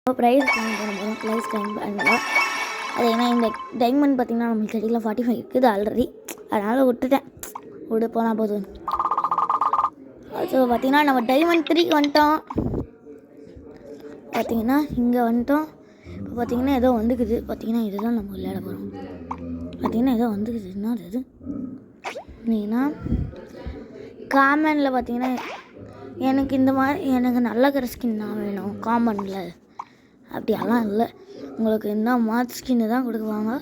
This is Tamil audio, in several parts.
ப்ரைஸ் கிளைம் பண்ண போகிறோம். ப்ரைஸ் கிளைம் பண்ணலாம். அது ஏன்னா இந்த டைமண்ட் பார்த்திங்கன்னா நம்மளுக்கு கிடைக்கல 45 இருக்குது ஆல்ரெடி. அதனால் விட்டுட்டேன். விட போனால் போதும். ஸோ பார்த்திங்கன்னா நம்ம டைமண்ட் 3 வந்துட்டோம். பார்த்திங்கன்னா இங்கே வந்துட்டோம். இப்போ பார்த்திங்கன்னா ஏதோ வந்துக்குது. பார்த்திங்கன்னா இதுதான் நம்ம விளையாட போகிறோம். பார்த்திங்கன்னா ஏதோ வந்துக்குது. என்ன அது நீங்கன்னா காமனில் பார்த்திங்கன்னா எனக்கு இந்த மாதிரி எனக்கு நல்ல கிற ஸ்கின் தான் வேணும். காமனில் அப்படியெல்லாம் இல்லை. உங்களுக்கு இந்த மாதிரி ஸ்கின்னு தான் கொடுக்குவாங்க.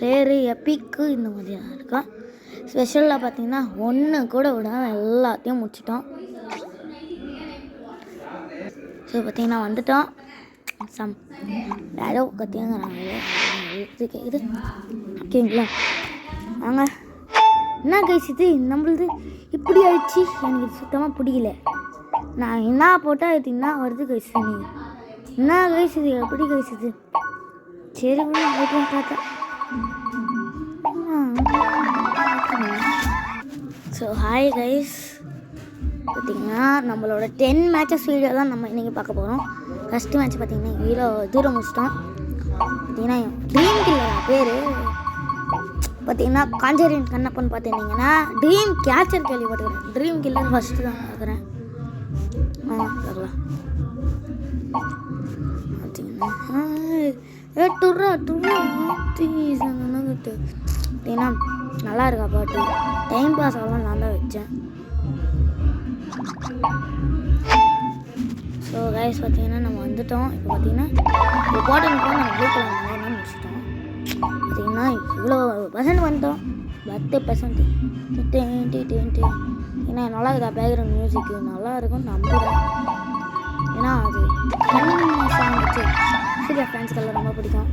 ரேரு எப்பிக்கு இந்த மாதிரி தான் இருக்கும். ஸ்பெஷலில் பார்த்திங்கன்னா ஒன்று கூட விடாமல் எல்லாத்தையும் முடிச்சிட்டோம். ஸோ பார்த்திங்கன்னா வந்துட்டோம். யாரோ கத்தியாங்கிறாங்க கேட்குது. ஓகேங்களா வாங்க. என்ன கைஸ் நம்மளுது இப்படி ஆயிடுச்சு. எனக்கு இது சுத்தமாக பிடிக்கல. நான் என்ன போட்டால் இது என்ன வருது கைஸ். என்ன கைஸ் இது எப்படி கைஸ் இது. சரி பார்த்தேன். So hi guys. பார்த்திங்கன்னா நம்மளோட 10 மேட்சஸ் வீடியோ தான் நம்ம இன்றைக்கி பார்க்க போகிறோம். ஃபஸ்ட்டு மேட்ச் பார்த்திங்கன்னா இவ்வளோ தூரம் முடிச்சிட்டோம். பார்த்திங்கன்னா ட்ரீம் கில்லர் பேர் பார்த்திங்கன்னா காஞ்சரின் கண்ணப்பன் பார்த்துருந்தீங்கன்னா ட்ரீம் கேச்சர் கேள்விப்பட்டுக்கிறேன். ட்ரீம் கில்லர் ஃபஸ்ட்டு தான் பார்க்குறேன். பார்க்கலாம். பார்த்திங்கன்னா பார்த்திங்கன்னா நல்லா இருக்கா பாட்டு. டைம் பாஸ் ஆகலாம் நான் தான் வச்சேன். ஸோ கைஸ் பார்த்திங்கன்னா நம்ம வந்துட்டோம். இப்போ பார்த்திங்கன்னா இப்போ போட்டனுக்கு நம்ம ப்ளூ கலர் நல்லா முடிச்சிட்டோம். பார்த்திங்கன்னா இவ்வளோ பர்சன்ட் வந்துட்டோம். 10%. ஏன்னா நல்லா இருக்கா பேக்ரவுண்ட் மியூசிக்கு நல்லா இருக்கும் நம்புகிறேன். ஏன்னா அது சாங் வச்சு சூர்யா ஃபேன்ஸ்க்கெல்லாம் ரொம்ப பிடிக்கும்.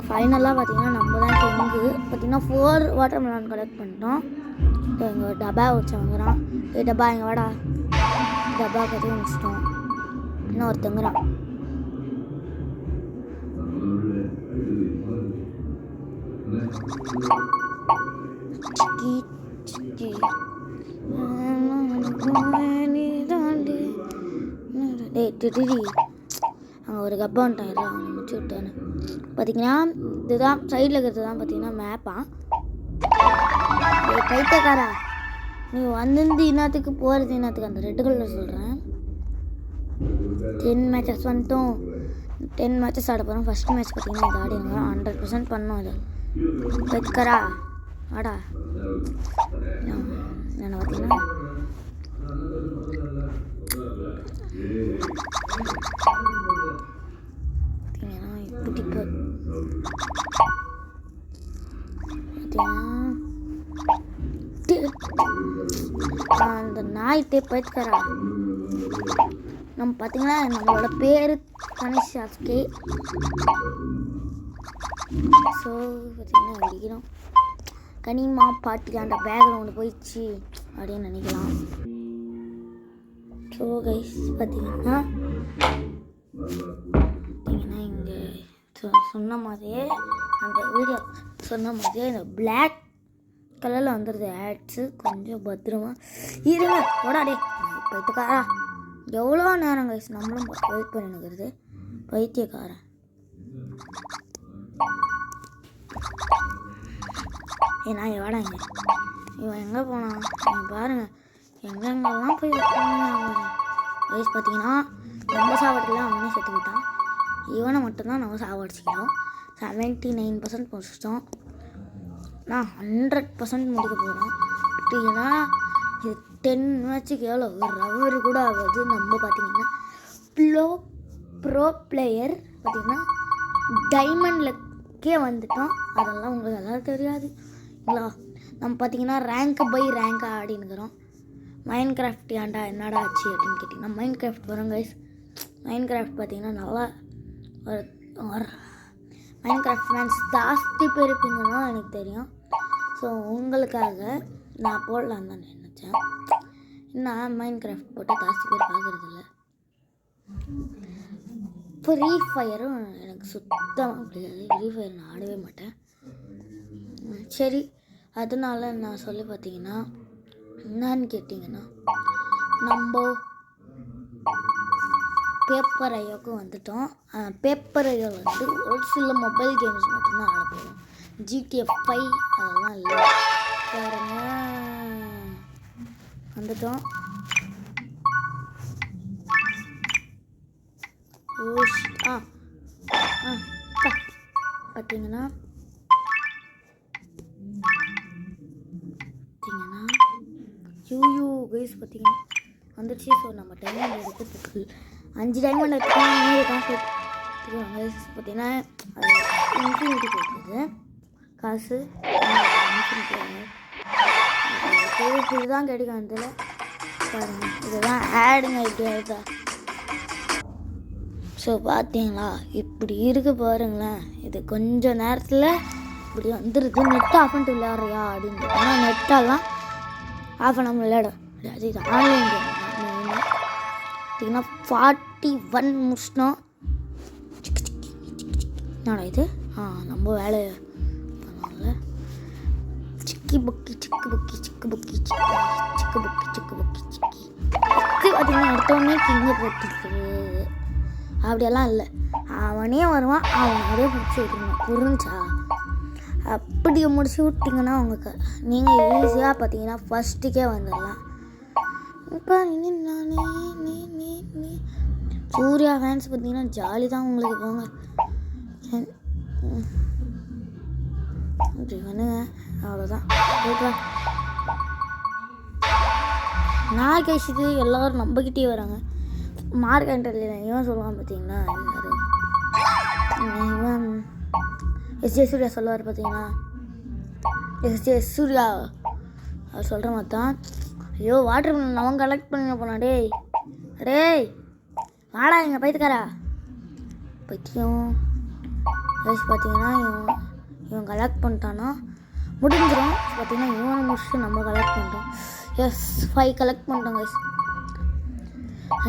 ஃபைனலாக பார்த்திங்கன்னா நம்ம தான் கிங்கு. பார்த்திங்கன்னா 4 வாட்டர் மெலான் கலெக்ட் பண்ணிட்டோம். இப்போ எங்கள் டப்பா வச்சு வாங்குறான். டப்பா எங்கள் வாடா டப்பா கட்டி முடிச்சிட்டோம். இன்னும் ஒருத்தங்கிறான். அங்கே ஒரு கப்பா வந்துட்டான். அவங்க முடிச்சு விட்டானு. பார்த்திங்கன்னா இதுதான் சைடில் இருக்கிறது தான் பார்த்திங்கன்னா மேப்பா. பைத்தியக்காரா நீ வந்து இன்னத்துக்கு போகிறது இன்னத்துக்கு அந்த ரெட் கலர் சொல்கிறேன். 10 மேட்சஸ் வந்துட்டோம். 10 மேட்சஸ் ஆட போகிறோம். ஃபஸ்ட் மேட்ச் பார்த்திங்கன்னா இது ஆடிங்க 100% பண்ணோம். அது பைத்தியக்காரா ஆடா நான் பார்த்திங்கன்னா அந்த நாய்த்தே பயிற்கரா. நம்ம பார்த்தீங்கன்னா நம்மளோட பேர் கணேஷாஸ்கே. ஸோ பார்த்தீங்கன்னா அடிக்கிறோம். கனிமா பாட்டிலாண்ட பேக்ரவுண்டு போயிடுச்சு அப்படின்னு நினைக்கலாம். ஸோ கைஸ் பார்த்தீங்கன்னா இங்கே சொன்ன மாதிரியே அந்த வீடியோ சொன்ன மாதிரியே இந்த பிளாக் கலரில் வந்துடுது ஆட்ஸு. கொஞ்சம் பத்திரமா இருங்க ஓடாடே பைத்தியக்காரா. எவ்வளோ நேரம் கைஸ் நம்மளும் வெயிட் பண்ணினுக்கிறது. பைத்தியக்காரன் ஏன்னா எவாடாங்க இவன் எங்கே போனான் பாருங்கள். எங்கெங்கெல்லாம் போய் கைஸ் பார்த்தீங்கன்னா நம்ம சாப்பாட்டுலாம் அவனே செத்து விட்டான். இவனை மட்டும்தான் நம்ம சாப்பாடிச்சிக்கிறோம். 79% முடிச்சிட்டோம். நான் 100% முடிக்க போகிறோம். பார்த்தீங்கன்னா இது 10 மேட்சுக்கு எவ்வளோ ரவர் கூட ஆகாது. நம்ம பார்த்திங்கன்னா ப்ரோ பிளேயர் பார்த்திங்கன்னா டைமண்ட்லக்கே வந்துட்டோம். அதெல்லாம் உங்களுக்கு எல்லாம் தெரியாதுங்களா. நம்ம பார்த்திங்கன்னா ரேங்க் பை ரேங்காக ஆடினுக்கிறோம். மைண்ட் கிராஃப்ட் ஏன்டா என்னடா ஆச்சு அப்படின்னு கேட்டிங்கன்னா மைண்ட் கிராஃப்ட் வரும் கைஸ். மைண்ட் கிராஃப்ட் பார்த்திங்கன்னா நல்லா ஒரு மைண்ட் கிராஃப்ட் ஃபேன்ஸ் ஜாஸ்தி பேர் இருப்பீங்கன்னா எனக்கு தெரியும். ஸோ உங்களுக்காக நான் போடலான்னு தான் நினச்சேன். நான் மைண்ட் கிராஃப்ட் போட்டு ஜாஸ்தி பேர் பார்க்குறதில்ல. ஃப்ரீ ஃபயரும் எனக்கு சுத்தமாக பிடிக்காது. ஃப்ரீ ஃபயர் நான் ஆடவே மாட்டேன். சரி அதனால நான் சொல்லி பார்த்தீங்கன்னா என்னன்னு கேட்டிங்கன்னா நம்ம பேப்பர் ஐயோக்கு வந்துட்டோம். பேப்பர் ஐயோ வந்து ஒரு சில மொபைல் கேம்ஸ் மட்டும்தான் ஆட போகிறோம். ஜிடிஎஃப் 5 அதெல்லாம் இல்லை. பாருங்க வந்துட்டோம். பார்த்தீங்கன்னா யூ கைஸ் பார்த்தீங்கன்னா வந்துடுச்சு. ஸோ நம்ம டைமண்ட் எடுத்து 5 டைமண்ட் எடுத்துக்கலாம். 100 காசு எடுத்துக்கலாம் கைஸ். பார்த்தீங்கன்னா அது இன்ஃபினிட்டி போட்டுருது காசு. இதுதான் கிடைக்கும் அதில் பாருங்க. இதுதான் ஆடுங்க இப்படி ஆகிட்டா. ஸோ பார்த்தீங்களா இப்படி இருக்குது பாருங்களேன். இது கொஞ்சம் நேரத்தில் இப்படி வந்துடுது. நெட் ஆஃப் பண்ணிட்டு விளையாடுறியா அப்படின்னு. ஆனால் நெட்டாலாம் ஆஃப் பண்ணாமல் விளையாடும். அது இது ஆன்லைன் கேம் பார்த்தீங்கன்னா 41 முடிச்சிட்டோம். என்னடா இது? நம்ம வேலை பண்ணோம்ல. சிக்கி புக்கி சிக்கு புக்கி சிக்கு புக்கி சிக்கு சிக்கு புக்கி சிக்கு புக்கி சிக்கி பார்த்தீங்கன்னா எடுத்தோடனே கிங்க போட்டுருக்கு. அப்படியெல்லாம் இல்லை. அவனே வருவான், அவனே பிடிச்சி விட்டுருணும். புரிஞ்சா? அப்படியே முடிச்சு விட்டிங்கன்னா உங்களுக்கு நீங்கள் ஈஸியாக பார்த்தீங்கன்னா ஃபஸ்ட்டுக்கே வந்துடலாம். இப்போ நீ சூர்யா ஃபேன்ஸ் பார்த்தீங்கன்னா ஜாலி தான் உங்களுக்கு. போங்க இப்படி பண்ணுங்க, அவ்வளோதான். நான் கழிச்சது எல்லோரும் நம்பக்கிட்டே வராங்க. மார்க்கெண்டில் இவன் சொல்லுவான் பார்த்தீங்கன்னா இவன் எஸ்ஜே சூர்யா சொல்லுவார் பார்த்தீங்கன்னா. எஸ்ஜே சூர்யா அவர் சொல்கிற மாதிரி தான். ஐயோ வாட்டர் மிலன் அவன் கலெக்ட் பண்ண போனான். டேய் வாடா இங்கே பைத்துக்காரா பைத்தியம். ரைஸ் பார்த்தீங்கன்னா இவன் கலெக்ட் பண்ணிட்டான்னா முடிஞ்சிடும். பார்த்தீங்கன்னா இவனை முடிச்சுட்டு நம்ம கலெக்ட் பண்ணிட்டோம். எஸ் 5 கலெக்ட் பண்ணிட்டோம் கைஸ்.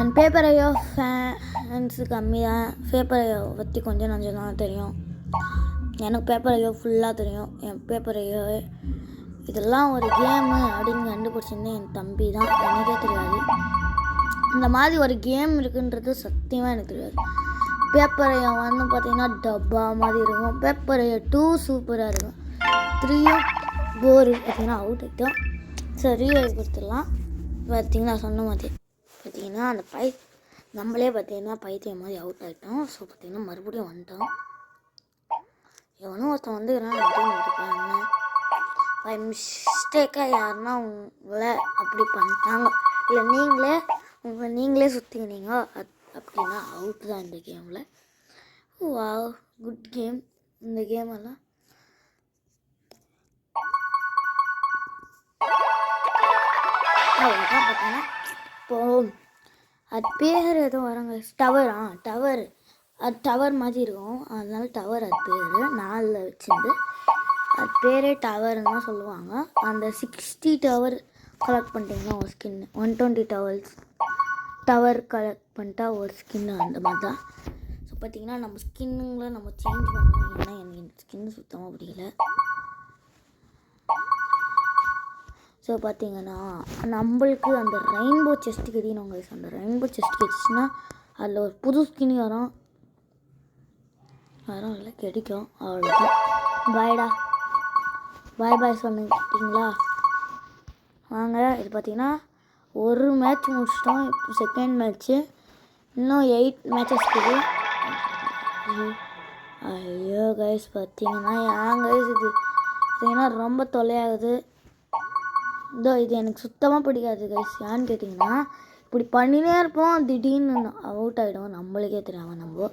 அண்ட் பேப்பர் ஐயோ ஃபேன்ஸு கம்மி தான். பேப்பர் ஐயோ பற்றி கொஞ்சம் நஞ்சம் தான் தெரியும். எனக்கு பேப்பர் ஐயோ ஃபுல்லாக தெரியும். என் பேப்பர் ஐயோ இதெல்லாம் ஒரு கேமு அப்படின்னு கண்டுபிடிச்சிருந்தேன் என் தம்பி தான். எனக்கே தெரியாது இந்த மாதிரி ஒரு கேம் இருக்குன்றது சத்தியமாக எனக்கு தெரியாது. பேப்பர் ஐயோ வந்து பார்த்திங்கன்னா டப்பா மாதிரி இருக்கும். பேப்பர் ஐயோ 2 சூப்பராக இருக்கும். 3 போர் பார்த்திங்கன்னா அவுட் ஆகிட்டோம். சரி கொடுத்துடலாம். பார்த்திங்கன்னா சொன்ன மாதிரி பார்த்திங்கன்னா அந்த நம்மளே பார்த்திங்கன்னா பைத்தியம் மாதிரி அவுட் ஆகிட்டோம். ஸோ பார்த்திங்கன்னா மறுபடியும் வந்துட்டோம். எவனும் ஒருத்தன் வந்துக்கிறான் அப்படின்னு இருப்பாங்க. பை மிஸ்டேக்காக யாருன்னா உங்களை அப்படி பண்ணிட்டாங்க, இல்லை நீங்களே சுற்றிக்கினீங்க அப்படின்னா அவுட் தான் இந்த கேமில். வாவ் குட் கேம் இந்த கேமெல்லாம். அவ்வளோதான் பார்த்தீங்கன்னா இப்போது அது பேர் எதுவும் வராங்க. டவர் அது டவர் மாதிரி இருக்கும். அதனால டவர் அது பேர் 4 வச்சுருந்து அது பேரே டவர்னு தான் சொல்லுவாங்க. அந்த 60 டவர் கலெக்ட் பண்ணிட்டீங்கன்னா ஒரு ஸ்கின்னு, 120 டவர் கலெக்ட் பண்ணிட்டா ஒரு ஸ்கின்னு, அந்த மாதிரி தான். ஸோ பார்த்திங்கன்னா நம்ம ஸ்கின்னுங்களை நம்ம சேஞ்ச் பண்ணோம். ஏன்னா எனக்கு ஸ்கின்னு சுத்தமாக பிடிக்கல. ஸோ பார்த்திங்கன்னா நம்மளுக்கு அந்த ரெயின்போ செஸ்ட் கிடைக்கணும் கைஸ். அந்த ரெயின்போ செஸ்ட் கிடைச்சின்னா அதில் ஒரு புது ஸ்கின் வரும் இல்லை கிடைக்கும். அவ்வளோதான். பாய்டா பாய் சொன்னீங்களா? வாங்க. இது பார்த்திங்கன்னா ஒரு மேட்ச் முடிச்சிட்டோம். இப்போ செகண்ட் மேட்ச்சு. இன்னும் 8 மேட்சஸ் இருக்குது. ஐயோ கைஸ் பார்த்திங்கன்னா ஏன் கைஸ் இது பார்த்திங்கன்னா ரொம்ப தொல்லையாகுது. இது எனக்கு சுத்தமாக பிடிக்காது கைஸ். ஏன்னு கேட்டிங்கன்னா இப்படி பண்ணினே இருப்போம், திடீர்னு அவுட் ஆகிடும், நம்மளுக்கே தெரியாமல். நம்ம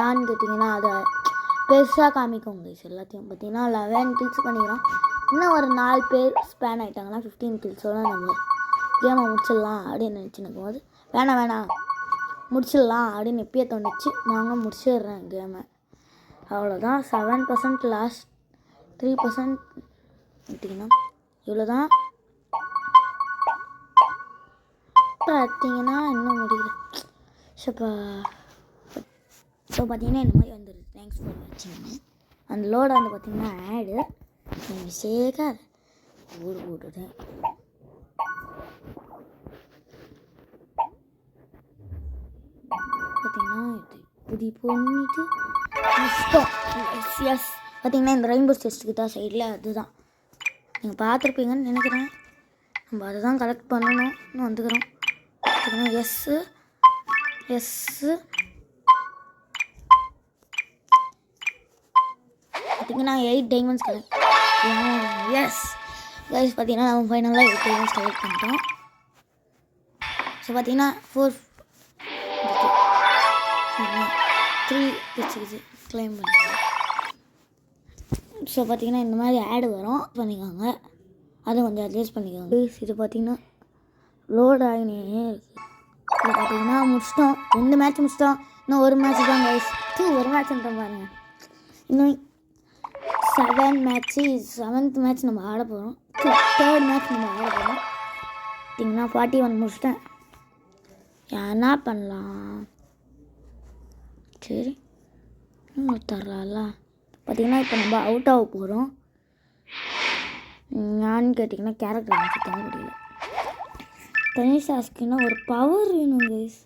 ஏன்னு கேட்டிங்கன்னா அதை பெருசாக காமிக்கும் கைஸ். எல்லாத்தையும் பார்த்திங்கன்னா 11 கில்ஸ் பண்ணிக்கிறோம். இன்னும் ஒரு 4 பேர் ஸ்பேன் ஆகிட்டாங்கன்னா 15 கில்ஸோடு நம்ம கேமை முடிச்சிடலாம் அப்படின்னு நினச்சிருக்கும் போது வேணாம் முடிச்சிடலாம் அப்படின்னு எப்பயே தோணுச்சு. நாங்கள் முடிச்சிடுறேன் கேமை. அவ்வளோதான். 7% லாஸ்ட் 3% பார்த்திங்கன்னா இவ்வளோ தான். பார்த்தீங்கன்னா இன்னும் முடியல. ஸோ பார்த்தீங்கன்னா இந்த மாதிரி வந்துடுது. தேங்க்ஸ் ஃபார் வாட்சிங். அந்த லோடை வந்து பார்த்திங்கன்னா ஆடு நீங்கள் சேகாது போட்டுட்டேன். பார்த்தீங்கன்னா இது பண்ணிட்டு இஷ்டம். எஸ் பார்த்தீங்கன்னா இந்த ரெயின்போ செஸ்ட்டுக்கு தான் சைடில் அதுதான் நீங்கள் பார்த்துருப்பீங்கன்னு நினைக்கிறேன். நம்ம அதை தான் கலெக்ட் பண்ணணும். இன்னும் வந்துக்கிறோம். பார்த்தீங்கன்னா எஸ்ஸு பார்த்தீங்கன்னா 8 டைமண்ட்ஸ் கலெக்ட். எஸ் கைஸ் பார்த்தீங்கன்னா நம்ம ஃபைனலாக 8 டைமண்ட்ஸ் கலெக்ட் பண்ணிட்டோம். ஸோ பார்த்தீங்கன்னா 3 வச்சுக்கிச்சு கிளைம் பண்ணிக்கலாம். ஸோ பார்த்தீங்கன்னா இந்த மாதிரி ஆடு வரும் பண்ணிக்கோங்க. அதை கொஞ்சம் அட்ஜஸ்ட் பண்ணிக்கோங்க. இது பார்த்தீங்கன்னா லோட் ஆகினே இருக்குது. இது பார்த்தீங்கன்னா முடிச்சிட்டோம். 2 மேட்ச் முடிச்சிட்டோம். இன்னும் ஒரு மேட்ச் தான் கைஸ். ஒரு மேட்ச்ன்றோம் பாருங்கள். இன்னும் 7 மேட்ச்சு. 7th மேட்ச் நம்ம ஆட போகிறோம். 3rd மேட்ச் நம்ம ஆட போகிறோம். பார்த்தீங்கன்னா 41 முடிச்சிட்டேன். என்ன பண்ணலாம்? சரி தரலாம்ல. பார்த்தீங்கன்னா இப்போ நம்ம அவுட் ஆக போகிறோம். யான்னு கேட்டிங்கன்னா கேரக்டர் எனக்கு சுத்தமாக முடியல. தனிஷாஸ்க்குன்னா ஒரு பவர் வேணும் கைஸ்.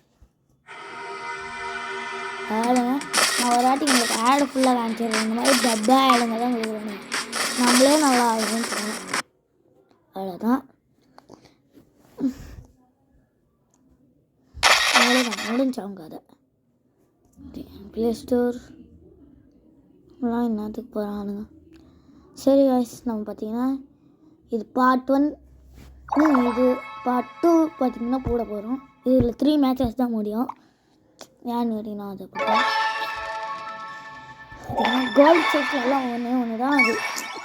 ஆடுங்க. நான் ஒரு வாட்டி உங்களுக்கு ஆடு ஃபுல்லாக காமிச்சிடுறேன். இந்த மாதிரி டப்பா ஆடுங்க தான் உங்களுக்கு வேணும். நம்மளே நல்லா ஆடுன்னு சொல்லணும். அவ்வளோதான் முடிஞ்சவங்க அதை ப்ளே ஸ்டோர் எல்லாம் என்னத்துக்கு போகிறானுங்க. சரி காய்ஸ் நம்ம பார்த்தீங்கன்னா இது பார்ட் 1 இது பார்ட் 2 பார்த்திங்கன்னா போட போகிறோம். இதில் 3 மேட்சஸ் தான் முடியும். ஏன்னு கேட்டிங்கன்னா அதை பார்த்தீங்கன்னா கோல்டு செட்ல எல்லாம் ஒன்று தான். அது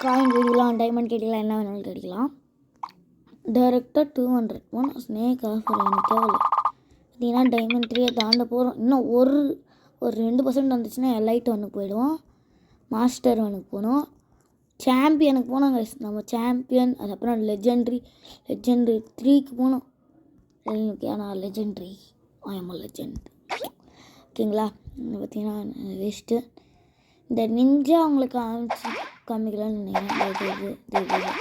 காயின் கேட்டிக்கலாம், டைமண்ட் கேட்டிக்கலாம், என்ன வேணாலும் கேட்டிக்கலாம். டைரெக்டாக 200 போனோம். ஸ்னேக் ஆஃபர் எனக்கு தேவையில்லை. பார்த்தீங்கன்னா டைமண்ட் 3 தாண்ட போகிறோம். இன்னும் ஒரு 2% வந்துச்சுன்னா எலைட் ஒன்றுக்கு போயிடுவோம். மாஸ்டர் ஒன்றுக்கு போகணும். சாம்பியனுக்கு போனோம் கைஸ். நம்ம சாம்பியன் அதுக்கப்புறம் லெஜெண்ட்ரி 3க்கு போனோம். ஆனால் லெஜெண்ட்ரி ஆமாம் லெஜெண்ட் ஓகேங்களா. பார்த்தீங்கன்னா வேஸ்ட்டு. இந்த நிஞ்சா அவங்களுக்கு காமிக்கலான்னு நினைக்கிறேன்.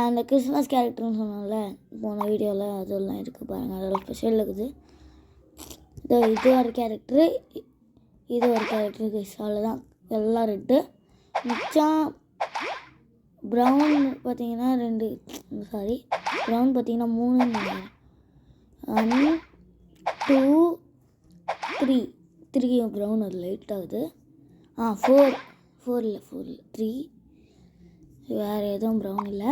அந்த கிறிஸ்மஸ் கேரக்டர்னு சொன்னால போன வீடியோவில் அதெல்லாம் இருக்குது பாருங்கள். அதெல்லாம் ஸ்பெஷல் இருக்குது. இது ஒரு கேரக்டரு, இது ஒரு கேரக்டர் கைஸ். அவ்வளோதான். எல்லாம் ரெட்டு. மிச்சம் ப்ரௌன் பார்த்தீங்கன்னா 2 ப்ரௌன் பார்த்தீங்கன்னா 3 1 2 3 ப்ரௌன் அது லைட் ஆகுது. 4 இல்லை 3 வேறு எதுவும் ப்ரௌன் இல்லை.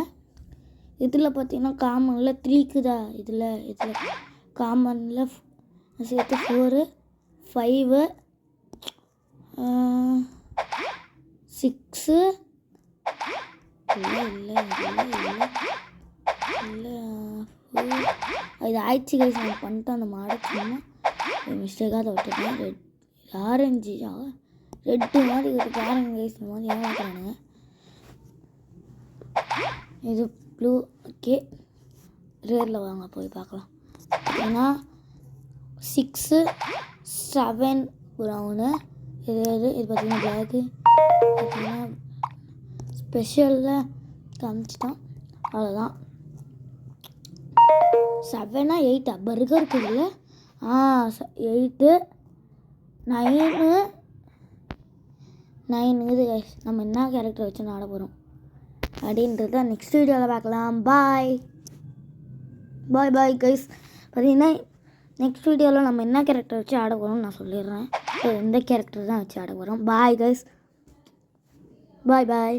இதில் பார்த்தீங்கன்னா காமனில் 3க்கு தான். இதில் காமனில் சேர்த்து 4 5 6 இல்லை இது ஆயிடுச்சு கைஸ். நான் பண்ணிட்டு அந்த மாடச்சுன்னா மிஸ்டேக்காக அதை விட்டுட்டேன். ஆரஞ்சு ரெட்டு மாதிரி இருக்குது பாருங்க கைஸ். இந்த மாதிரி ஏமாத்துறானுங்க. இது ப்ளூ. ஓகே ரேரில் வாங்க போய் பார்க்கலாம். ஏன்னா 6 7 ப்ரௌனு. இது பார்த்தீங்கன்னா பிளாக்கு. பார்த்தீங்கன்னா ஸ்பெஷலில் காமிச்சிட்டான். அவ்வளோதான். 7 8 பர்கர் இருக்குதுல்ல. 8 9 இது கைஸ். நம்ம என்ன கேரக்டர் வச்சு ஆட போகிறோம் அப்படின்றத நெக்ஸ்ட் வீடியோவில் பார்க்கலாம். Bye guys. பார்த்தீங்கன்னா நெக்ஸ்ட் வீடியோவில் நம்ம என்ன கேரக்டர் வச்சு ஆட போகிறோம்னு நான் சொல்லிடுறேன். எந்த கேரக்டர் தான் வச்சு ஆட போகிறோம். Bye guys. பாய்